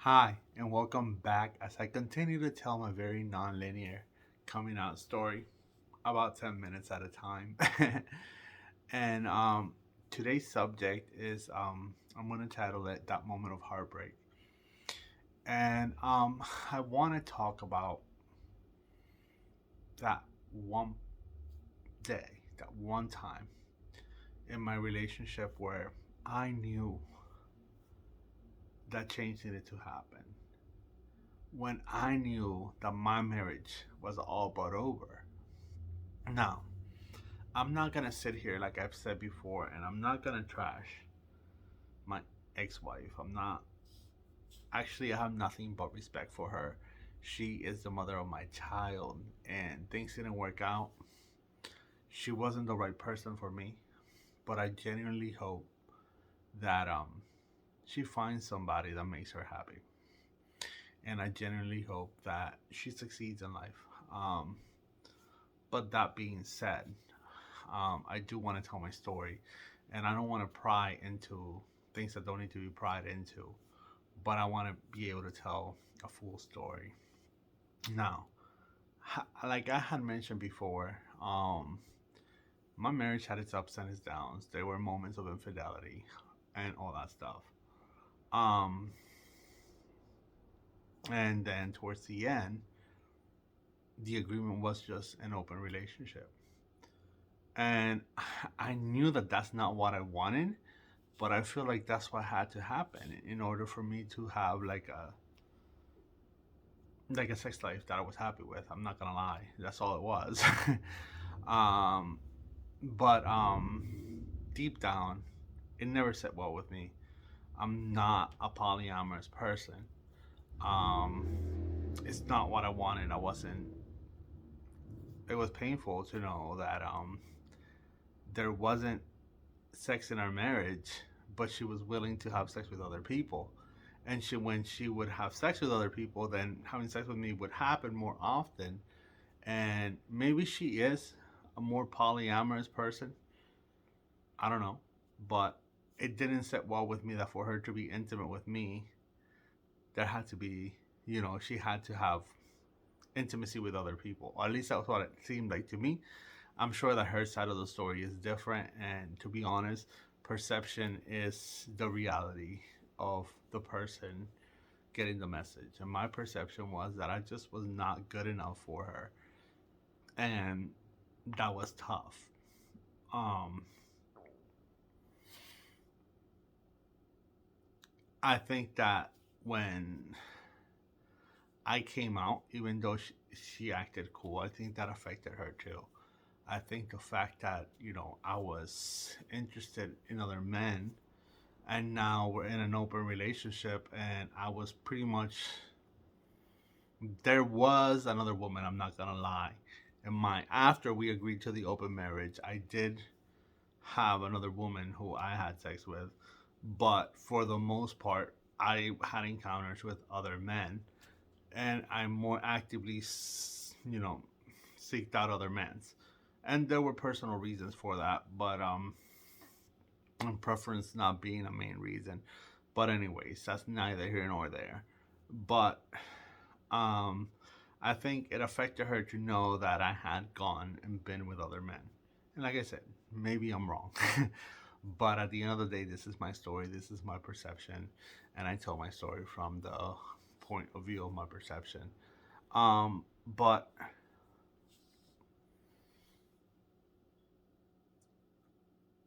Hi, and welcome back as I continue to tell my very non-linear coming out story about 10 minutes at a time. and today's subject is I'm going to title it That Moment of Heartbreak. And I want to talk about that one day, that one time in my relationship where I knew that change needed to happen. When I knew that my marriage was all but over. Now, I'm not gonna sit here like I've said before, and I'm not gonna trash my ex-wife. I'm not. Actually, I have nothing but respect for her. She is the mother of my child, and things didn't work out. She wasn't the right person for me, but I genuinely hope that she finds somebody that makes her happy, and I genuinely hope that she succeeds in life. But that being said, I do want to tell my story, and I don't want to pry into things that don't need to be pried into, but I want to be able to tell a full story. Now, like I had mentioned before, my marriage had its ups and its downs. There were moments of infidelity and all that stuff. Um, and then towards the end, the agreement was just an open relationship. And I knew that that's not what I wanted, but I feel like that's what had to happen in order for me to have like a sex life that I was happy with. I'm not gonna lie, that's all it was. um, but deep down, it never set well with me. I'm not a polyamorous person. Um, it's not what I wanted. I wasn't. It was painful to know that there wasn't sex in our marriage, but she was willing to have sex with other people. And when she would have sex with other people, then having sex with me would happen more often. And maybe she is a more polyamorous person. I don't know, but it didn't sit well with me that for her to be intimate with me, there had to be, she had to have intimacy with other people. Or at least that's what it seemed like to me. I'm sure that her side of the story is different, and to be honest, perception is the reality of the person getting the message. And my perception was that I just was not good enough for her, and that was tough. Um, I think that when I came out, even though she acted cool, I think that affected her too. I think the fact that, I was interested in other men, and now we're in an open relationship, and I was pretty much, there was another woman, I'm not gonna lie. In my, after we agreed to the open marriage, I did have another woman who I had sex with, but for the most part, I had encounters with other men, and I more actively, seeked out other men's. And there were personal reasons for that, but preference not being a main reason. But anyways, that's neither here nor there. But um, I think it affected her to know that I had gone and been with other men. And like I said, maybe I'm wrong. But at the end of the day, this is my story. This is my perception. And I tell my story from the point of view of my perception. But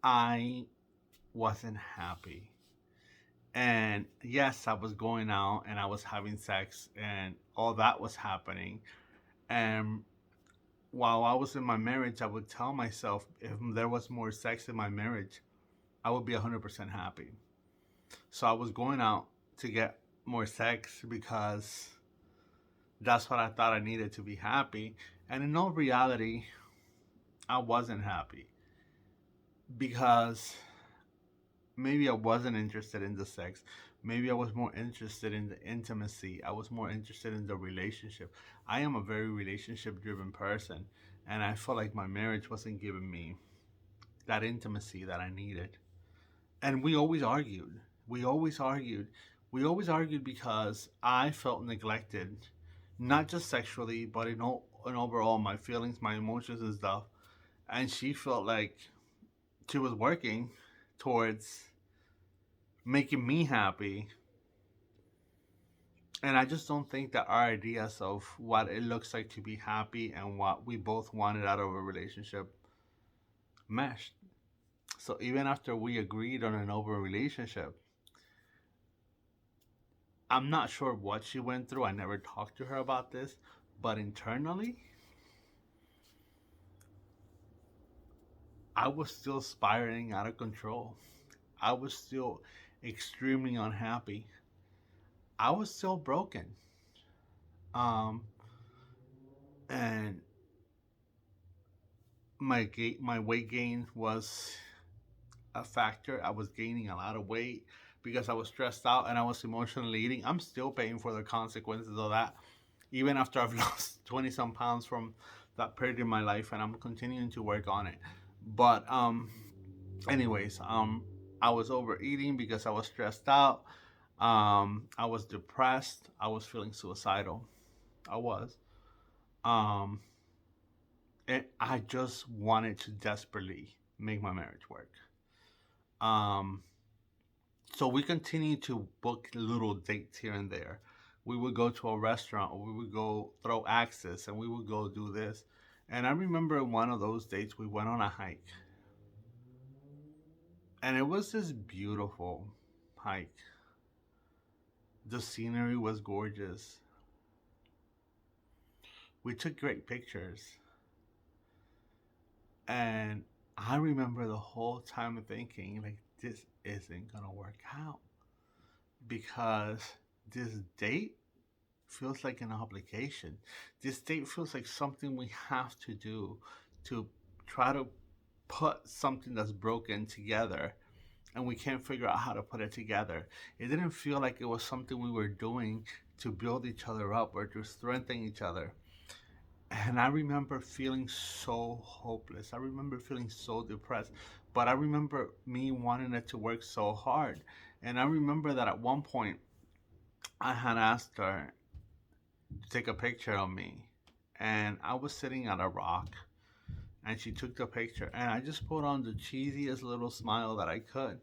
I wasn't happy. And yes, I was going out and I was having sex and all that was happening. And while I was in my marriage, I would tell myself if there was more sex in my marriage, I would be 100% happy. So I was going out to get more sex because that's what I thought I needed to be happy. And in all reality, I wasn't happy because maybe I wasn't interested in the sex. Maybe I was more interested in the intimacy. I was more interested in the relationship. I am a very relationship driven person, and I felt like my marriage wasn't giving me that intimacy that I needed. And we always argued. We always argued. We always argued because I felt neglected, not just sexually, but in overall my feelings, my emotions and stuff. And she felt like she was working towards making me happy. And I just don't think that our ideas of what it looks like to be happy and what we both wanted out of a relationship meshed. So even after we agreed on an open relationship, I'm not sure what she went through. I never talked to her about this, but internally, I was still spiraling out of control. I was still extremely unhappy. I was still broken. Um, and my weight gain was a factor. I was gaining a lot of weight because I was stressed out and I was emotionally eating. I'm still paying for the consequences of that, even after I've lost 20 some pounds from that period in my life, and I'm continuing to work on it. But anyways, I was overeating because I was stressed out. I was depressed. I was feeling suicidal. I was. Um, and I just wanted to desperately make my marriage work. Um, so we continued to book little dates here and there. We would go to a restaurant, or we would go throw axes, and we would go do this. And I remember one of those dates we went on a hike, and it was this beautiful hike. The scenery was gorgeous. We took great pictures, and I remember the whole time thinking like this isn't gonna work out because this date feels like an obligation. This date feels like something we have to do to try to put something that's broken together, and we can't figure out how to put it together. It didn't feel like it was something we were doing to build each other up or to strengthen each other. And I remember feeling so hopeless. I remember feeling so depressed. But I remember me wanting it to work so hard. And I remember that at one point I had asked her to take a picture of me. And I was sitting at a rock, and she took the picture, and I just put on the cheesiest little smile that I could.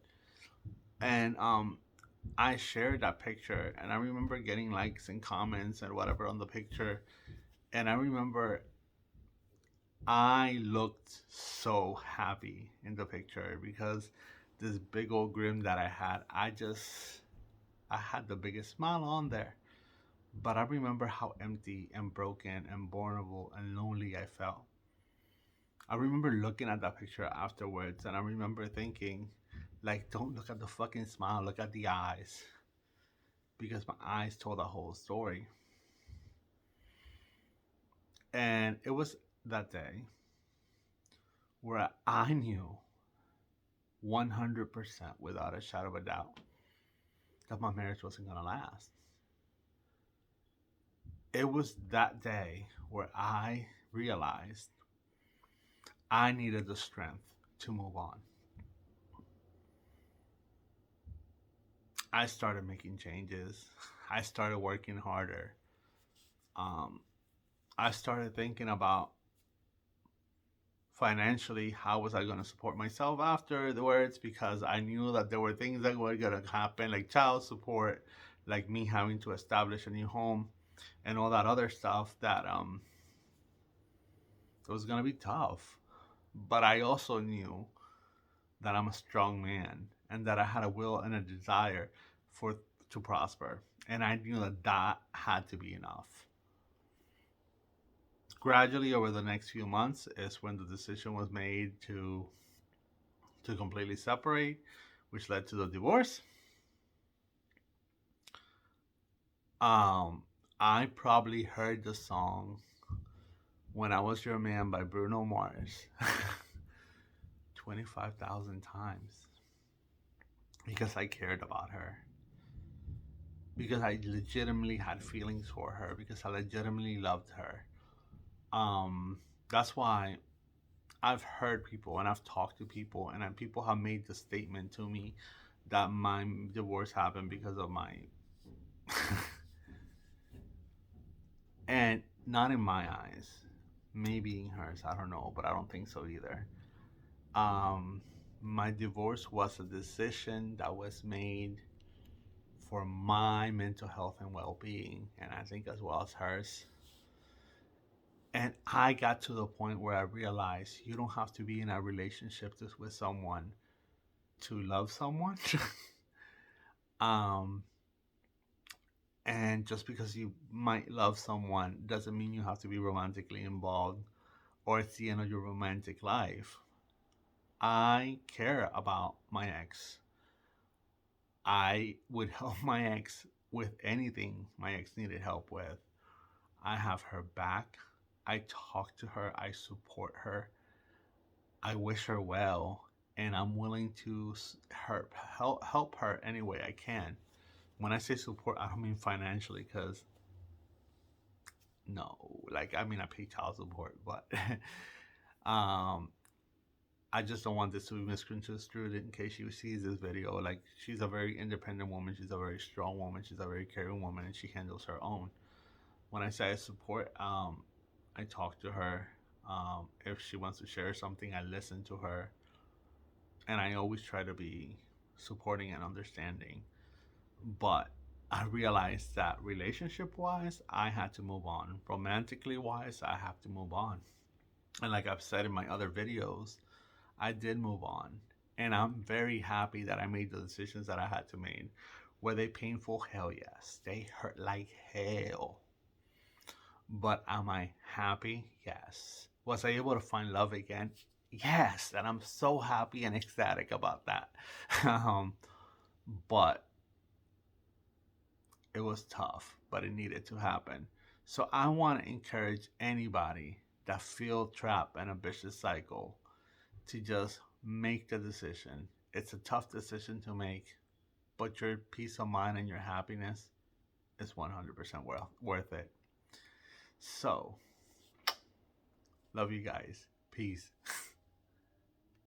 And I shared that picture, and I remember getting likes and comments and whatever on the picture. And I remember I looked so happy in the picture because this big old grin that I had the biggest smile on there. But I remember how empty and broken and vulnerable and lonely I felt. I remember looking at that picture afterwards, and I remember thinking, like, don't look at the fucking smile, look at the eyes. Because my eyes told the whole story. And it was that day where I knew 100% without a shadow of a doubt that my marriage wasn't going to last. It was that day where I realized I needed the strength to move on. I started making changes. I started working harder. Um, I started thinking about financially how was I going to support myself afterwards, because I knew that there were things that were going to happen, like child support, like me having to establish a new home, and all that other stuff that it was going to be tough. But I also knew that I'm a strong man and that I had a will and a desire for to prosper, and I knew that that had to be enough. Gradually, over the next few months, is when the decision was made to completely separate, which led to the divorce. Um, I probably heard the song "When I Was Your Man" by Bruno Mars 25,000 times because I cared about her, because I legitimately had feelings for her, because I legitimately loved her. Um, that's why I've heard people and I've talked to people, and people have made the statement to me that my divorce happened because of my And not in my eyes, maybe in hers, I don't know, but I don't think so either. Um, my divorce was a decision that was made for my mental health and well being, and I think as well as hers. And I got to the point where I realized you don't have to be in a relationship just with someone to love someone. um, and just because you might love someone doesn't mean you have to be romantically involved or it's the end of your romantic life. I care about my ex. I would help my ex with anything my ex needed help with. I have her back. I talk to her. I support her. I wish her well. And I'm willing to help her any way I can. When I say support, I don't mean financially, because no, like, I mean, I pay child support, but um, I just don't want this to be misconstrued in case she sees this video. Like, she's a very independent woman. She's a very strong woman. She's a very caring woman, and she handles her own. When I say I support, I talk to her. If she wants to share something, I listen to her, and I always try to be supporting and understanding. But I realized that relationship wise, I had to move on. Romantically wise, I have to move on. And like I've said in my other videos, I did move on. And I'm very happy that I made the decisions that I had to make. Were they painful? Hell yes. They hurt like hell. But am I happy? Yes. Was I able to find love again? Yes. And I'm so happy and ecstatic about that. um, but it was tough, but it needed to happen. So I want to encourage anybody that feel trapped in a vicious cycle to just make the decision. It's a tough decision to make, but your peace of mind and your happiness is 100% worth it. So, love you guys. Peace.